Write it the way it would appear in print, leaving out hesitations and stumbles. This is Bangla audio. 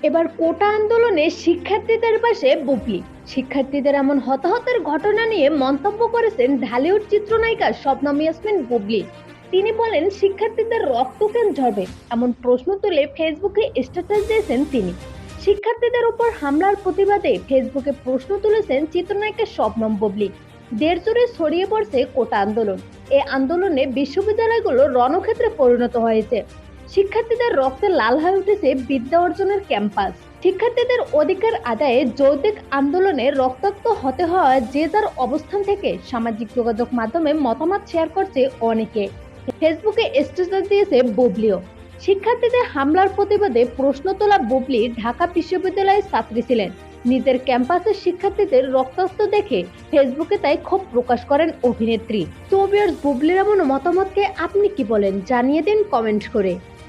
এবার কোটা আন্দোলনে শিক্ষার্থীদের পাশে বুবলি। শিক্ষার্থীদের এমন হতাহতের ঘটনা নিয়ে মন্তব্য করেছেন ঢালিউড চিত্রনায়িকা শবনম ইয়াসমিন বুবলি। তিনি বলেন, শিক্ষার্থীদের রক্ত কেন ঝরবে এমন প্রশ্ন তুলে ফেসবুকে স্ট্যাটাস দিয়েছেন তিনি। শিক্ষার্থীদের উপর হামলার প্রতিবাদে ফেসবুকে প্রশ্ন তুলেছেন চিত্রনায়িকা শবনম বুবলি। দেশ জুড়ে ছড়িয়ে পড়ছে কোটা আন্দোলন। এই আন্দোলনে বিশ্ববিদ্যালয়গুলো রণক্ষেত্রে পরিণত হয়েছে। শিক্ষার্থীদের রক্তে লাল হয়ে উঠেছে বিদ্যা অর্জনের ক্যাম্পাস। শিক্ষার্থীদের অধিকার আদায়ে যৌক্তিক আন্দোলনে রক্তাক্ত হতে হয় যে যার অবস্থান থেকে সামাজিক যোগাযোগ মাধ্যমে মতামত শেয়ার করছে অনেকে। ফেসবুকে স্ট্যাটাস দিয়েছে বুবলিও। শিক্ষার্থীদের হামলার প্রতিবাদে প্রশ্ন তোলা বুবলি ঢাকা বিশ্ববিদ্যালয়ের ছাত্রী ছিলেন। নিজের ক্যাম্পাসের শিক্ষার্থীদের রক্তাক্ত দেখে ফেসবুকে তাই ক্ষোভ প্রকাশ করেন অভিনেত্রী। তো ভিউয়ার্স, বুবলির এমন মতামতকে আপনি কি বলেন জানিয়ে দিন কমেন্ট করে।